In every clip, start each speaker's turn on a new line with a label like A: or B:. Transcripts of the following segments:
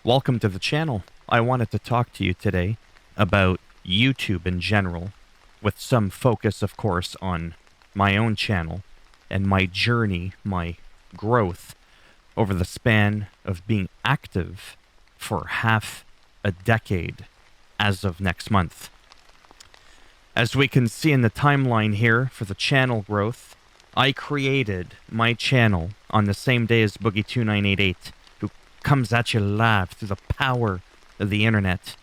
A: Welcome to the channel. I wanted to talk to you today about YouTube in general, with some focus, of course, on my own channel and my journey, my growth over the span of being active for half a decade as of next month. As we can see in the timeline here for the channel growth, I created my channel on the same day as Boogie2988, who comes at you live through the power of the internet.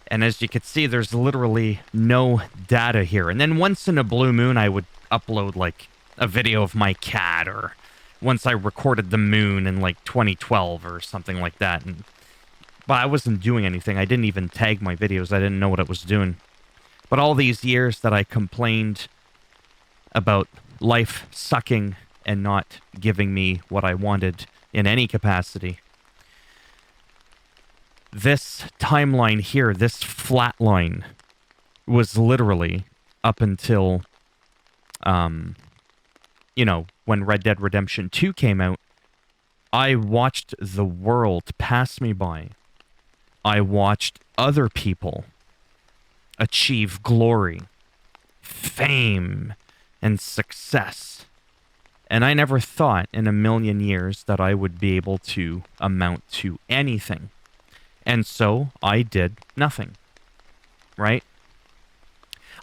A: And as you can see, there's literally no data here. And then once in a blue moon, I would upload like a video of my cat, or once I recorded the moon in like 2012 or something like that. But I wasn't doing anything. I didn't even tag my videos. I didn't know what it was doing. But all these years that I complained about life sucking and not giving me what I wanted in any capacity, this timeline here, this flat line, was literally up until, you know, when Red Dead Redemption 2 came out. I watched the world pass me by. I watched other people achieve glory, fame, and success. And I never thought in a million years that I would be able to amount to anything. And so I did nothing, right?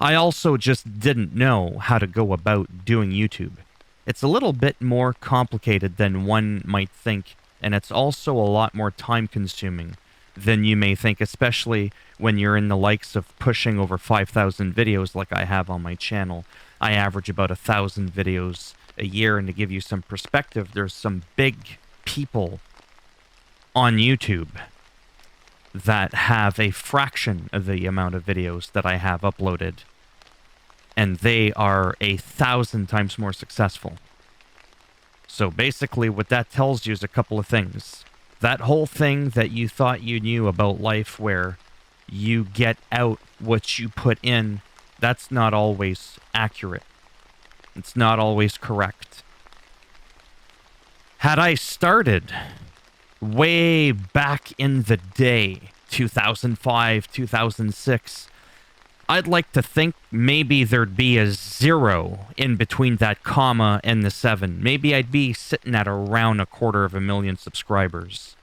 A: I also just didn't know how to go about doing YouTube. It's a little bit more complicated than one might think, and it's also a lot more time-consuming than you may think, especially when you're in the likes of pushing over 5,000 videos like I have on my channel. I average about 1,000 videos a year, and to give you some perspective, there's some big people on YouTube that have a fraction of the amount of videos that I have uploaded, and they are 1,000 times more successful. So basically what that tells you is a couple of things. That whole thing that you thought you knew about life, where you get out what you put in, that's not always accurate. It's not always correct. Had I started way back in the day, 2005, 2006, I'd like to think maybe there'd be a 0 in between that comma and the 7. Maybe I'd be sitting at around 250,000 subscribers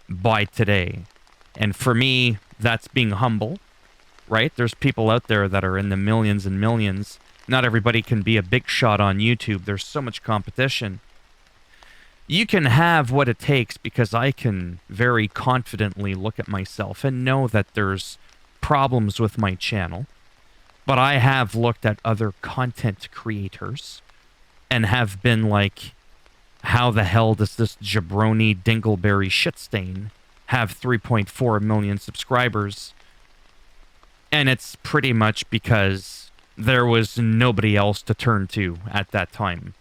A: by today. And for me, that's being humble, right? There's people out there that are in the millions and millions. Not everybody can be a big shot on YouTube. There's so much competition. You can have what it takes, because I can very confidently look at myself and know that there's problems with my channel. But I have looked at other content creators and have been like, how the hell does this jabroni dingleberry shitstain have 3.4 million subscribers? And it's pretty much because there was nobody else to turn to at that time.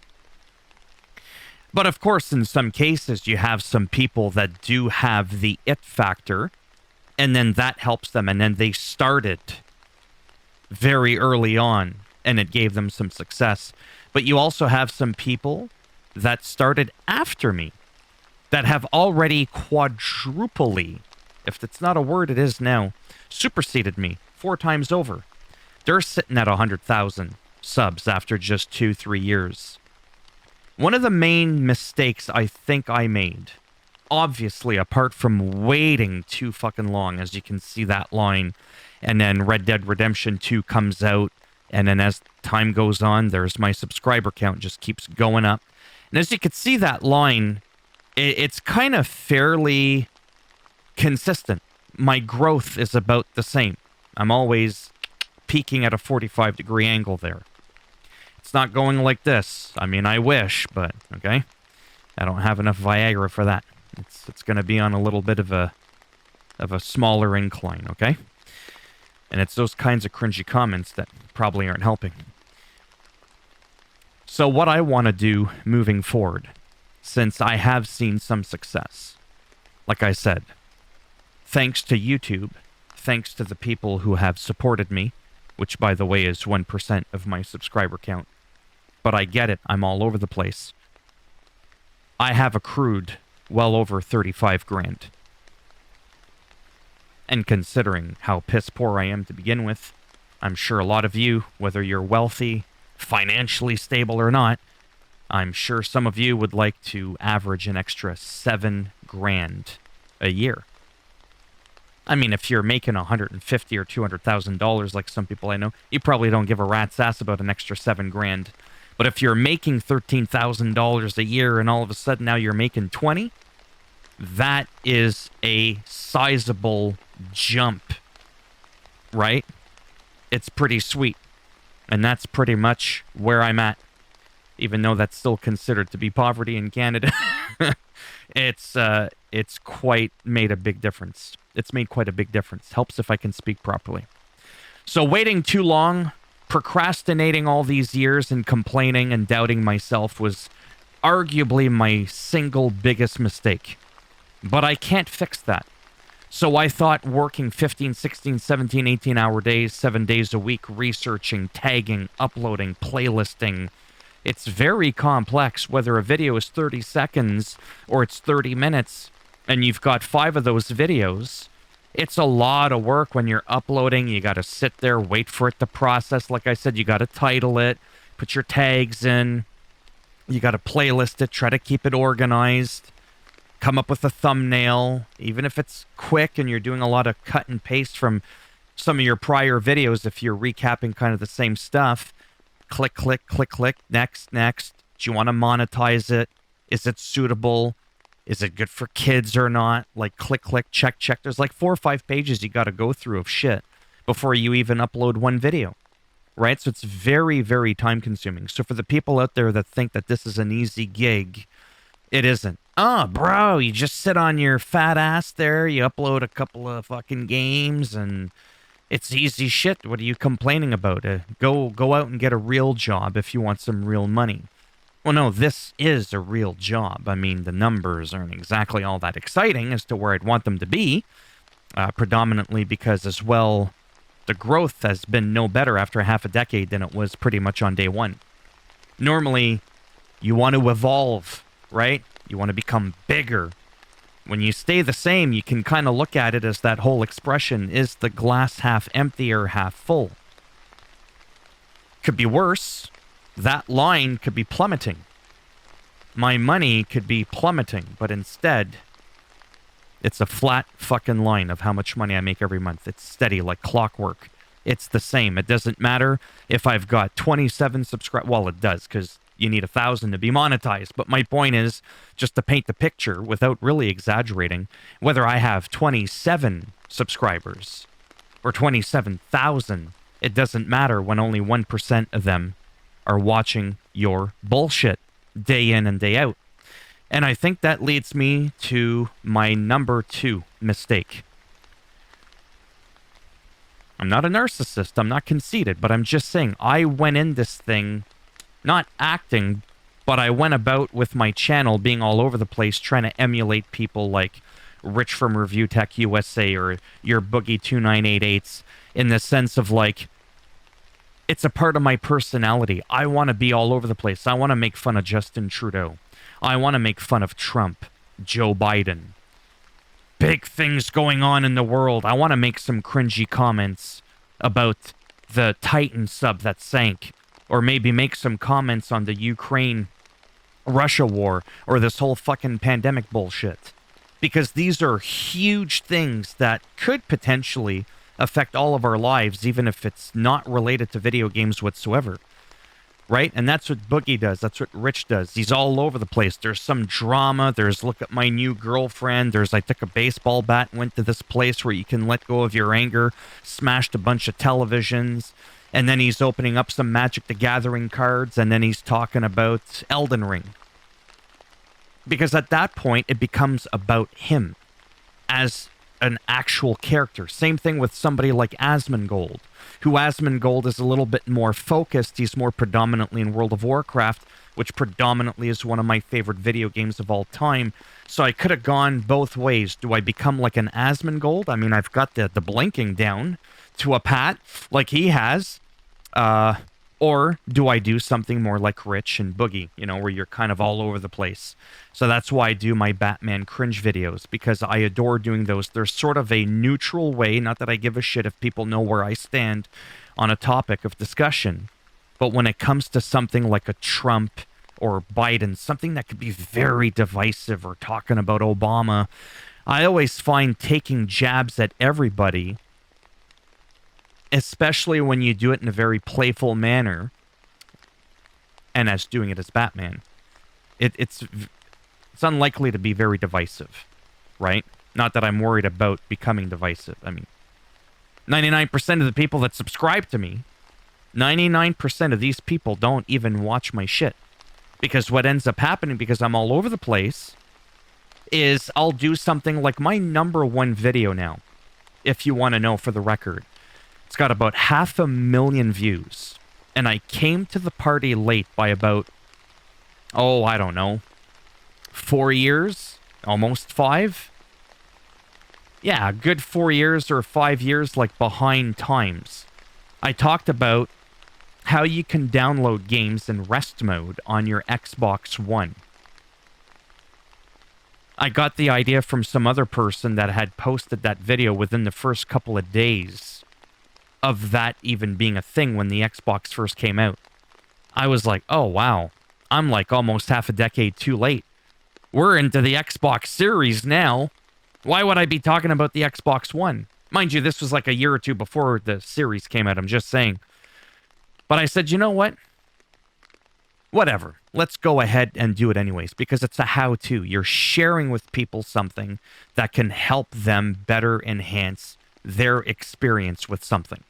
A: But of course, in some cases, you have some people that do have the it factor, and then that helps them, and then they started very early on, and it gave them some success. But you also have some people that started after me that have already quadruply, if it's not a word, it is now, superseded me 4 times over. They're sitting at 100,000 subs after just 2-3 years. One of the main mistakes I think I made, obviously, apart from waiting too fucking long, as you can see that line, and then Red Dead Redemption 2 comes out, and then as time goes on, there's my subscriber count just keeps going up. And as you can see that line, it's kind of fairly consistent. My growth is about the same. I'm always peaking at a 45-degree angle there. It's not going like this. I mean, I wish, but okay. I don't have enough Viagra for that. It's going to be on a little bit of a smaller incline, okay? And it's those kinds of cringy comments that probably aren't helping. So what I want to do moving forward, since I have seen some success, like I said, thanks to YouTube, thanks to the people who have supported me, which, by the way, is 1% of my subscriber count. But I get it. I'm all over the place. I have accrued well over 35 grand. And considering how piss poor I am to begin with, I'm sure a lot of you, whether you're wealthy, financially stable or not, I'm sure some of you would like to average an extra 7 grand a year. I mean, if you're making $150,000 or $200,000 like some people I know, you probably don't give a rat's ass about an extra 7 grand. But if you're making $13,000 a year and all of a sudden now you're making 20, that is a sizable jump, right? It's pretty sweet. And that's pretty much where I'm at. Even though that's still considered to be poverty in Canada, it's quite made a big difference. It's made quite a big difference. Helps if I can speak properly. So waiting too long, procrastinating all these years and complaining and doubting myself was arguably my single biggest mistake. But I can't fix that. So I thought working 15, 16, 17, 18-hour days, 7 days a week, researching, tagging, uploading, playlisting. It's very complex, whether a video is 30 seconds or it's 30 minutes, and you've got 5 of those videos. It's a lot of work when you're uploading. You got to sit there, wait for it to process. Like I said, you got to title it, put your tags in. You got to playlist it, try to keep it organized. Come up with a thumbnail, even if it's quick and you're doing a lot of cut and paste from some of your prior videos if you're recapping kind of the same stuff. Click, click, click, click, next. Do you want to monetize it? Is it suitable? Is it good for kids or not? Like, click, click, check. There's like 4 or 5 pages you got to go through of shit before you even upload one video, right? So it's very, very time consuming. So for the people out there that think that this is an easy gig, it isn't. Oh, bro, you just sit on your fat ass there, you upload a couple of fucking games, and it's easy shit. What are you complaining about? Go out and get a real job if you want some real money. Well, no, this is a real job. I mean, the numbers aren't exactly all that exciting as to where I'd want them to be, predominantly because, as well, the growth has been no better after half a decade than it was pretty much on day one. Normally, you want to evolve, right? You want to become bigger. When you stay the same, you can kind of look at it as that whole expression, is the glass half empty or half full? Could be worse. That line could be plummeting. My money could be plummeting, but instead, it's a flat fucking line of how much money I make every month. It's steady like clockwork. It's the same. It doesn't matter if I've got 27 subscribers. Well, it does, because you need 1,000 to be monetized. But my point is, just to paint the picture without really exaggerating, whether I have 27 subscribers or 27,000, it doesn't matter when only 1% of them are watching your bullshit day in and day out. And I think that leads me to my number 2 mistake. I'm not a narcissist, I'm not conceited, but I'm just saying I went in this thing not acting, but I went about with my channel being all over the place trying to emulate people like Rich from Review Tech USA or your Boogie 2988s in the sense of like, it's a part of my personality. I want to be all over the place. I want to make fun of Justin Trudeau. I want to make fun of Trump, Joe Biden. Big things going on in the world. I want to make some cringy comments about the Titan sub that sank. Or maybe make some comments on the Ukraine-Russia war or this whole fucking pandemic bullshit. Because these are huge things that could potentially affect all of our lives, even if it's not related to video games whatsoever. Right? And that's what Boogie does. That's what Rich does. He's all over the place. There's some drama. There's look at my new girlfriend. There's I took a baseball bat and went to this place where you can let go of your anger. Smashed a bunch of televisions. And then he's opening up some Magic the Gathering cards, and then he's talking about Elden Ring. Because at that point, it becomes about him as an actual character. Same thing with somebody like Asmongold, who Asmongold is a little bit more focused. He's more predominantly in World of Warcraft, which predominantly is one of my favorite video games of all time. So I could have gone both ways. Do I become like an Asmongold? I mean, I've got the blinking down to a pat like he has. Or do I do something more like Rich and Boogie, you know, where you're kind of all over the place? So that's why I do my Batman cringe videos, because I adore doing those. They're sort of a neutral way, not that I give a shit if people know where I stand on a topic of discussion. But when it comes to something like a Trump or Biden, something that could be very divisive, or talking about Obama, I always find taking jabs at everybody, especially when you do it in a very playful manner, and as doing it as Batman, it's unlikely to be very divisive, right? Not that I'm worried about becoming divisive. I mean, 99% of the people that subscribe to me, 99% of these people don't even watch my shit. Because what ends up happening, because I'm all over the place, is I'll do something like my #1 video now, if you want to know for the record. It's got about 500,000 views. And I came to the party late by about, I don't know, 4 years? Almost 5? Yeah, a good 4 years or 5 years, like, behind times. I talked about how you can download games in rest mode on your Xbox One. I got the idea from some other person that had posted that video within the first couple of days of that even being a thing when the Xbox first came out. I was like, oh wow, I'm like almost half a decade too late. We're into the Xbox Series now. Why would I be talking about the Xbox One? Mind you, this was like a year or two before the Series came out, I'm just saying. But I said, you know what? Whatever. Let's go ahead and do it anyways, because it's a how-to. You're sharing with people something that can help them better enhance their experience with something.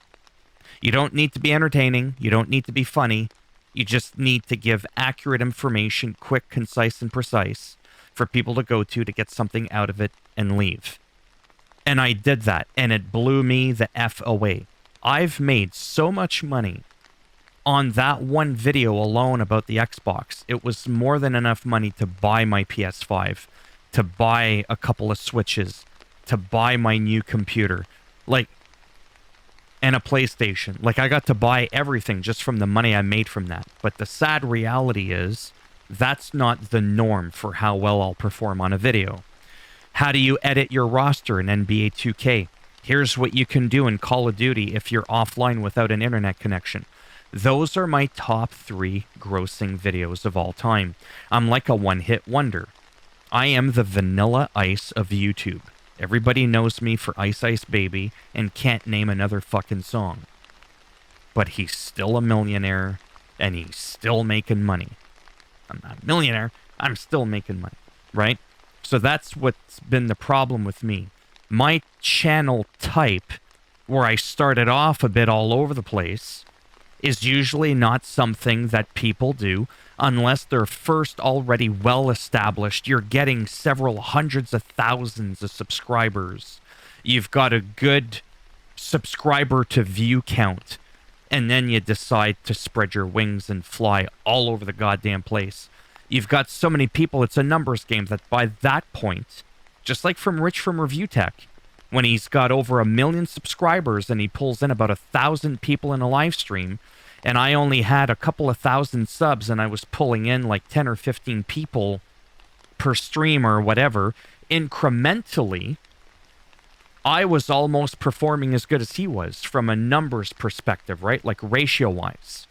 A: You don't need to be entertaining. You don't need to be funny. You just need to give accurate information, quick, concise, and precise, for people to go to get something out of it and leave. And I did that, and it blew me the F away. I've made so much money on that one video alone about the Xbox. It was more than enough money to buy my PS5, to buy a couple of Switches, to buy my new computer, like, and a PlayStation. Like, I got to buy everything just from the money I made from that. But the sad reality is, that's not the norm for how well I'll perform on a video. How do you edit your roster in NBA 2K? Here's what you can do in Call of Duty if you're offline without an internet connection. Those are my top 3 grossing videos of all time. I'm like a one-hit wonder. I am the Vanilla Ice of YouTube. Everybody knows me for Ice Ice Baby and can't name another fucking song. But he's still a millionaire, and he's still making money. I'm not a millionaire, I'm still making money, right? So that's what's been the problem with me. My channel type, where I started off a bit all over the place, is usually not something that people do unless they're first already well established. You're getting several hundreds of thousands of subscribers. You've got a good subscriber to view count, and then you decide to spread your wings and fly all over the goddamn place. You've got so many people, it's a numbers game, that by that point, just like from Rich from Review Tech, when he's got over 1 million subscribers and he pulls in about 1,000 people in a live stream, and I only had a couple of thousand subs and I was pulling in like 10 or 15 people per stream or whatever, incrementally, I was almost performing as good as he was from a numbers perspective, right? Like ratio-wise.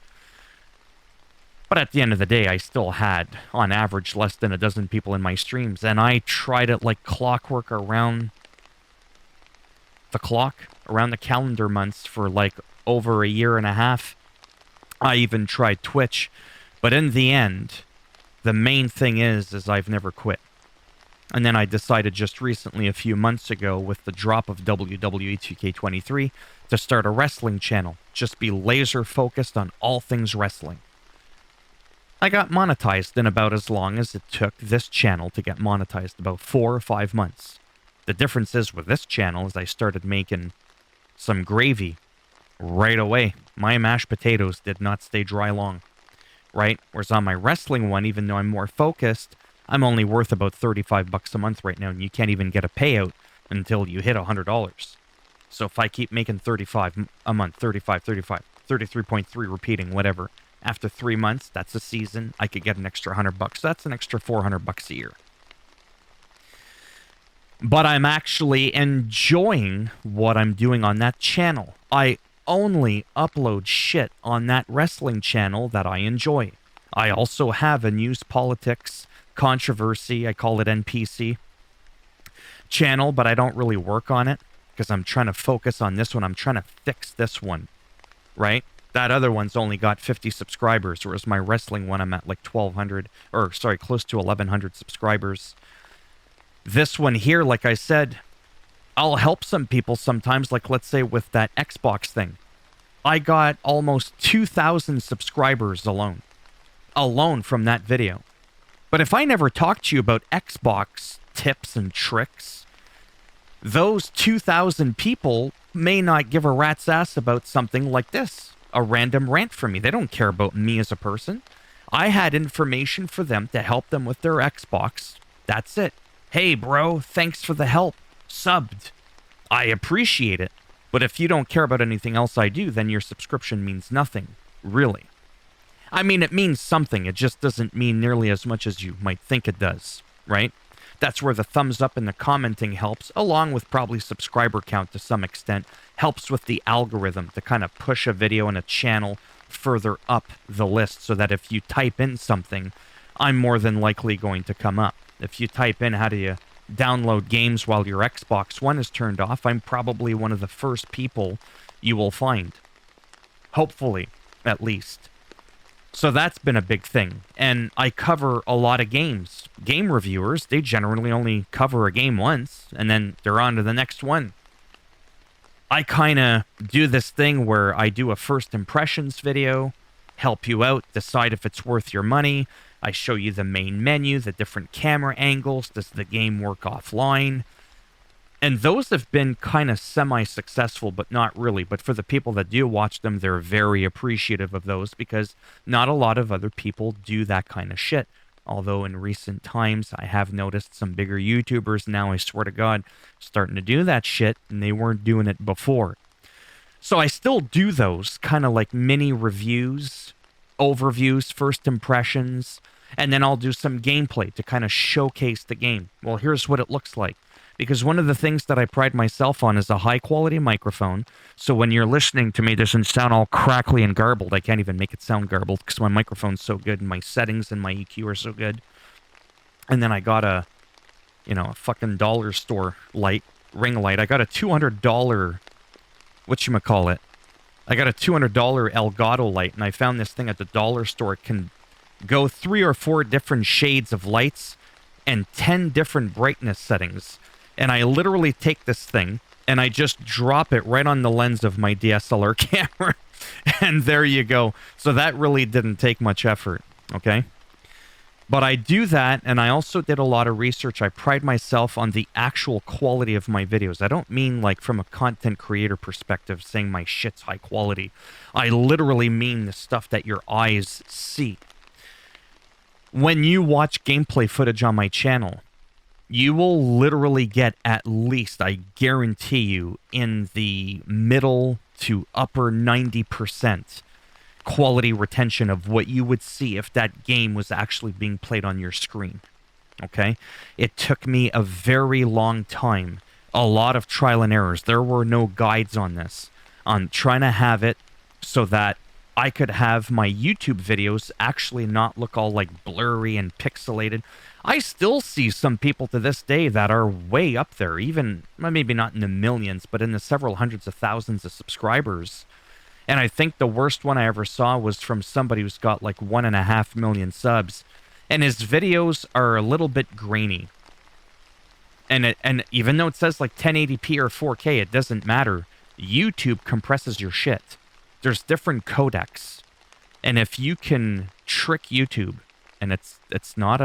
A: But at the end of the day, I still had, on average, less than a dozen people in my streams, and I tried it like clockwork around the clock, around the calendar months for like over a year and a half. I even tried Twitch, but in the end, the main thing is I've never quit. And then I decided just recently, a few months ago, with the drop of WWE 2K23, to start a wrestling channel. Just be laser focused on all things wrestling. I got monetized in about as long as it took this channel to get monetized, about 4 or 5 months. The difference is with this channel is I started making some gravy right away. My mashed potatoes did not stay dry long, right? Whereas on my wrestling one, even though I'm more focused, I'm only worth about $35 a month right now, and you can't even get a payout until you hit $100. So if I keep making 35 a month, 35, 33.3 repeating, whatever. After 3 months, that's a season. I could get an extra $100. That's an extra $400 a year. But I'm actually enjoying what I'm doing on that channel. I only upload shit on that wrestling channel that I enjoy. I also have a news, politics, controversy, I call it NPC, channel, but I don't really work on it because I'm trying to focus on this one. I'm trying to fix this one, right? That other one's only got 50 subscribers, whereas my wrestling one, I'm at like 1,200, or sorry, close to 1,100 subscribers. This one here, like I said, I'll help some people sometimes, like let's say with that Xbox thing. I got almost 2,000 subscribers alone from that video. But if I never talk to you about Xbox tips and tricks, those 2,000 people may not give a rat's ass about something like this, a random rant from me. They don't care about me as a person. I had information for them to help them with their Xbox. That's it. Hey, bro, thanks for the help. Subbed. I appreciate it. But if you don't care about anything else I do, then your subscription means nothing, really. I mean, it means something. It just doesn't mean nearly as much as you might think it does, right? That's where the thumbs up and the commenting helps, along with probably subscriber count to some extent, helps with the algorithm to kind of push a video and a channel further up the list so that if you type in something, I'm more than likely going to come up. If you type in how do you download games while your Xbox One is turned off, I'm probably one of the first people you will find. Hopefully, at least. So that's been a big thing. And I cover a lot of games. Game reviewers, they generally only cover a game once, and then they're on to the next one. I kind of do this thing where I do a first impressions video, help you out, decide if it's worth your money. I show you the main menu, the different camera angles. Does the game work offline? And those have been kind of semi-successful, but not really. But for the people that do watch them, they're very appreciative of those because not a lot of other people do that kind of shit. Although in recent times, I have noticed some bigger YouTubers now, I swear to God, starting to do that shit, and they weren't doing it before. So I still do those kind of like mini reviews, overviews, first impressions, and then I'll do some gameplay to kind of showcase the game. Well, here's what it looks like. Because one of the things that I pride myself on is a high-quality microphone. So when you're listening to me, it doesn't sound all crackly and garbled. I can't even make it sound garbled because my microphone's so good and my settings and my EQ are so good. And then I got a fucking dollar store light, ring light. I got a $200, whatchamacallit. I got a $200 Elgato light, and I found this thing at the dollar store. It can go 3 or 4 different shades of lights and 10 different brightness settings. And I literally take this thing and I just drop it right on the lens of my DSLR camera. And there you go. So that really didn't take much effort, okay? But I do that, and I also did a lot of research. I pride myself on the actual quality of my videos. I don't mean like from a content creator perspective saying my shit's high quality. I literally mean the stuff that your eyes see. When you watch gameplay footage on my channel, you will literally get at least, I guarantee you, in the middle to upper 90% quality retention of what you would see if that game was actually being played on your screen. Okay? It took me a very long time, a lot of trial and errors. There were no guides on this, on trying to have it so that I could have my YouTube videos actually not look all like blurry and pixelated. I still see some people to this day that are way up there, even, well, maybe not in the millions, but in the several hundreds of thousands of subscribers. And I think the worst one I ever saw was from somebody who's got like 1.5 million subs. And his videos are a little bit grainy. And even though it says like 1080p or 4K, it doesn't matter. YouTube compresses your shit. There's different codecs. And if you can trick YouTube, and it's not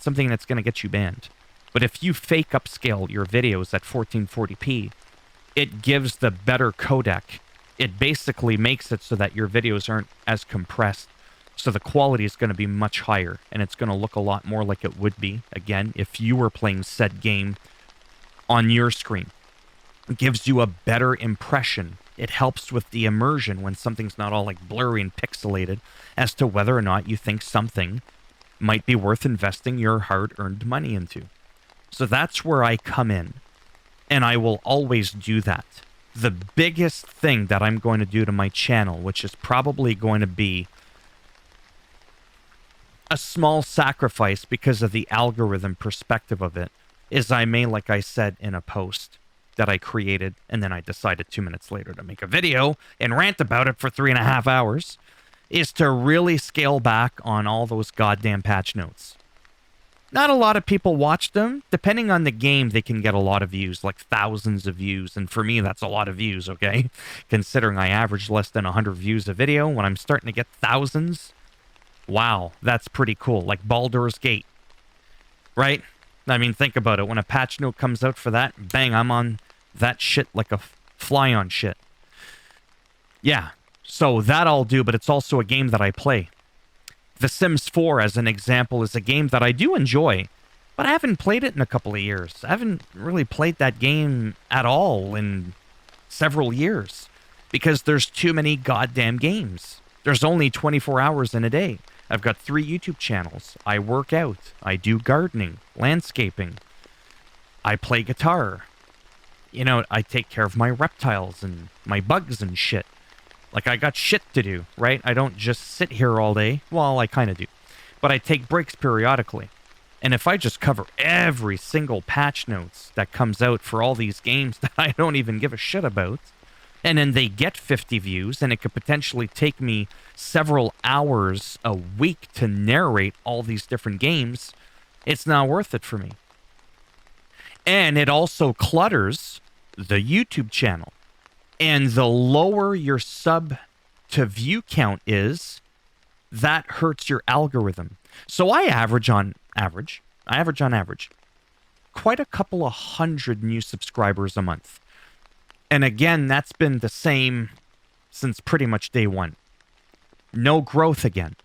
A: something that's going to get you banned. But if you fake upscale your videos at 1440p, it gives the better codec. It basically makes it so that your videos aren't as compressed. So the quality is going to be much higher, and it's going to look a lot more like it would be, again, if you were playing said game on your screen. It gives you a better impression It helps with the immersion when something's not all like blurry and pixelated as to whether or not you think something might be worth investing your hard-earned money into. So that's where I come in, and I will always do that. The biggest thing that I'm going to do to my channel, which is probably going to be a small sacrifice because of the algorithm perspective of it, is I may, like I said in a post that I created, and then I decided 2 minutes later to make a video and rant about it for 3.5 hours, is to really scale back on all those goddamn patch notes. Not a lot of people watch them. Depending on the game, they can get a lot of views, like thousands of views. And for me, that's a lot of views, okay? Considering I average less than 100 views a video, when I'm starting to get thousands, wow, that's pretty cool. Like Baldur's Gate, right? I mean, think about it. When a patch note comes out for that, bang, I'm on that shit like a fly on shit. Yeah, so that I'll do, but it's also a game that I play. The Sims 4, as an example, is a game that I do enjoy, but I haven't played it in a couple of years. I haven't really played that game at all in several years because there's too many goddamn games. There's only 24 hours in a day. I've got 3 YouTube channels. I work out. I do gardening, landscaping. I play guitar. You know, I take care of my reptiles and my bugs and shit. Like, I got shit to do, right? I don't just sit here all day. Well, I kind of do. But I take breaks periodically. And if I just cover every single patch notes that comes out for all these games that I don't even give a shit about, and then they get 50 views, and it could potentially take me several hours a week to narrate all these different games, it's not worth it for me. And it also clutters the YouTube channel. And the lower your sub to view count is, that hurts your algorithm. So I average on average, quite a couple of 100 new subscribers a month. And again, that's been the same since pretty much day one. No growth again.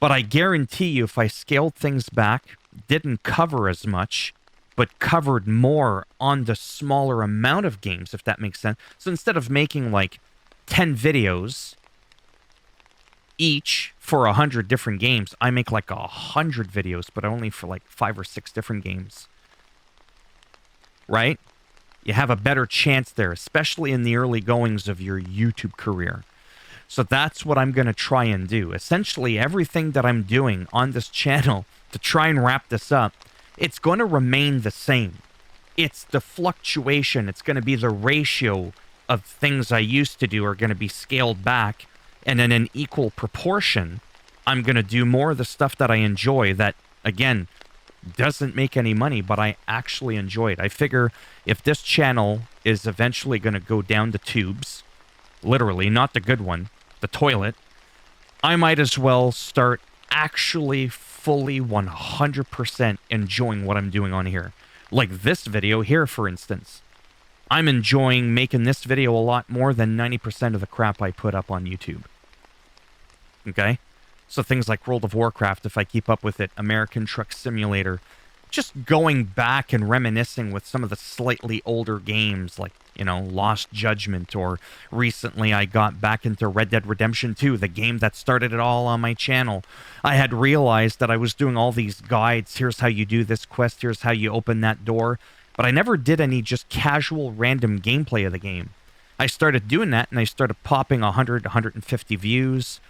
A: But I guarantee you, if I scaled things back, didn't cover as much, but covered more on the smaller amount of games, if that makes sense. So instead of making like 10 videos each for 100 different games, I make like 100 videos, but only for like 5 or 6 different games. Right? You have a better chance there, especially in the early goings of your YouTube career. So that's what I'm going to try and do. Essentially, everything that I'm doing on this channel to try and wrap this up, it's going to remain the same. It's the fluctuation. It's going to be the ratio of things I used to do are going to be scaled back. And in an equal proportion, I'm going to do more of the stuff that I enjoy that, again, doesn't make any money, but I actually enjoy it. I figure if this channel is eventually going to go down the tubes, literally, not the good one, the toilet, I might as well start actually fully 100% enjoying what I'm doing on here. Like this video here, for instance. I'm enjoying making this video a lot more than 90% of the crap I put up on YouTube. Okay? So things like World of Warcraft, if I keep up with it, American Truck Simulator, just going back and reminiscing with some of the slightly older games like, you know, Lost Judgment, or recently I got back into Red Dead Redemption 2, the game that started it all on my channel. I had realized that I was doing all these guides, here's how you do this quest, here's how you open that door, but I never did any just casual random gameplay of the game. I started doing that, and I started popping 100, 150 views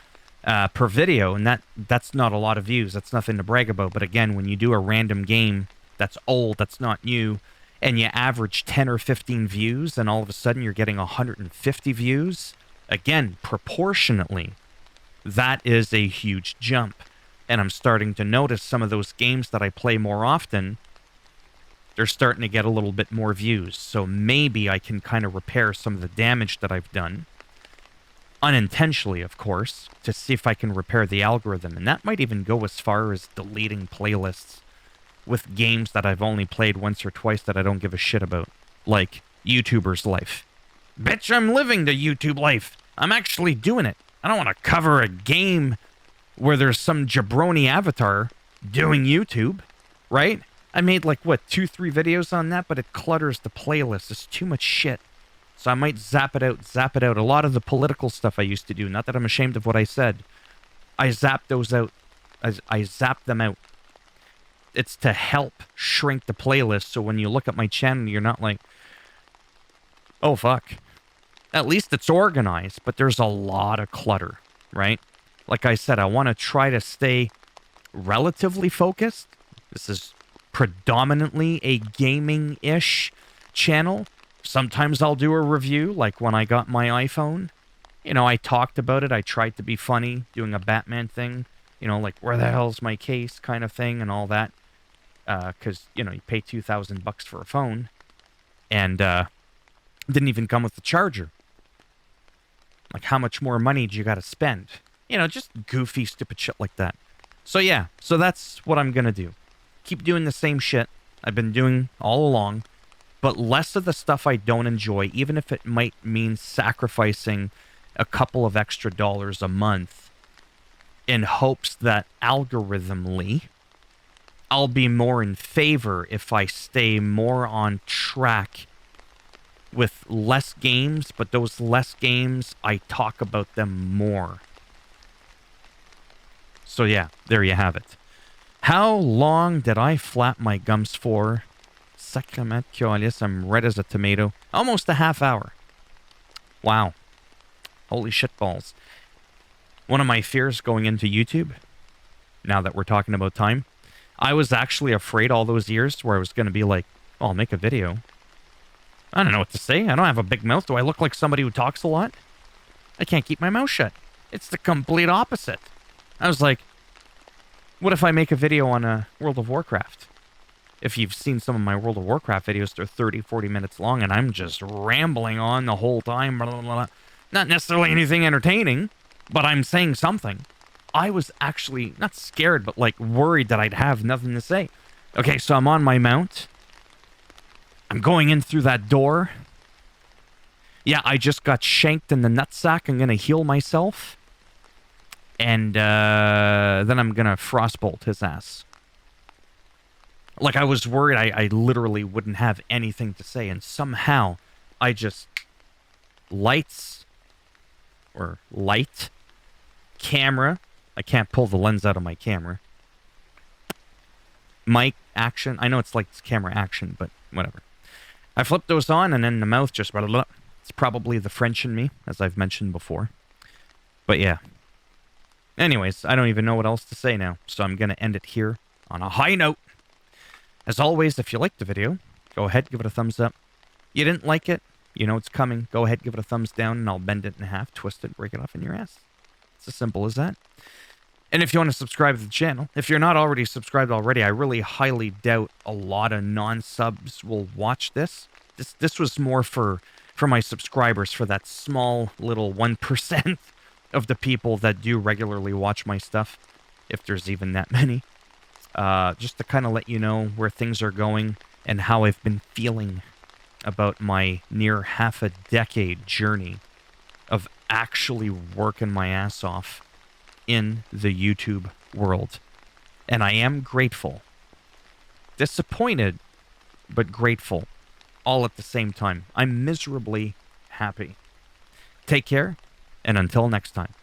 A: per video, and that's not a lot of views. That's nothing to brag about. But again, when you do a random game that's old, that's not new, and you average 10 or 15 views, and all of a sudden you're getting 150 views, again, proportionately, that is a huge jump. And I'm starting to notice some of those games that I play more often, they're starting to get a little bit more views. So maybe I can kind of repair some of the damage that I've done, unintentionally, of course, to see if I can repair the algorithm. And that might even go as far as deleting playlists with games that I've only played once or twice that I don't give a shit about. Like YouTuber's life. Bitch, I'm living the YouTube life. I'm actually doing it. I don't want to cover a game where there's some jabroni avatar doing YouTube, right? I made like, what, 2-3 videos on that, but it clutters the playlist. It's too much shit. So I might zap it out, zap it out. A lot of the political stuff I used to do, not that I'm ashamed of what I said, I zap those out. I zap them out. It's to help shrink the playlist, so when you look at my channel, you're not like, oh, fuck. At least it's organized, but there's a lot of clutter, right? Like I said, I want to try to stay relatively focused. This is predominantly a gaming-ish channel. Sometimes I'll do a review, like when I got my iPhone. You know, I talked about it. I tried to be funny, doing a Batman thing. You know, like, where the hell's my case kind of thing and all that. Because, you know, you pay $2,000 for a phone. And didn't even come with the charger. Like, how much more money do you got to spend? You know, just goofy, stupid shit like that. So, yeah. So that's what I'm going to do. Keep doing the same shit I've been doing all along. But less of the stuff I don't enjoy, even if it might mean sacrificing a couple of extra dollars a month in hopes that algorithmically I'll be more in favor if I stay more on track with less games, but those less games, I talk about them more. So yeah, there you have it. How long did I flap my gums for? Sacrament Kiolis, I'm red as a tomato. Almost a half hour. Wow. Holy shit balls. One of my fears going into YouTube, now that we're talking about time, I was actually afraid all those years where I was going to be like, oh, I'll make a video. I don't know what to say. I don't have a big mouth. Do I look like somebody who talks a lot? I can't keep my mouth shut. It's the complete opposite. I was like, what if I make a video on World of Warcraft? If you've seen some of my World of Warcraft videos, they're 30, 40 minutes long, and I'm just rambling on the whole time. Blah, blah, blah. Not necessarily anything entertaining, but I'm saying something. I was actually, not scared, but like worried that I'd have nothing to say. Okay, so I'm on my mount. I'm going in through that door. Yeah, I just got shanked in the nutsack. I'm going to heal myself. And then I'm going to frostbolt his ass. Like, I was worried I literally wouldn't have anything to say. And somehow, I just... Lights. Or light. Camera. I can't pull the lens out of my camera. Mic. Action. I know it's like it's camera action, but whatever. I flipped those on, and then the mouth just... Blah, blah, blah. It's probably the French in me, as I've mentioned before. But yeah. Anyways, I don't even know what else to say now. So I'm going to end it here on a high note. As always, if you liked the video, go ahead, give it a thumbs up. You didn't like it, you know it's coming. Go ahead, give it a thumbs down, and I'll bend it in half, twist it, break it off in your ass. It's as simple as that. And if you want to subscribe to the channel, if you're not already subscribed already, I really highly doubt a lot of non-subs will watch this. This was more for my subscribers, for that small little 1% of the people that do regularly watch my stuff, if there's even that many. Just to kind of let you know where things are going and how I've been feeling about my near half a decade journey of actually working my ass off in the YouTube world. And I am grateful. Disappointed, but grateful. All at the same time. I'm miserably happy. Take care, and until next time.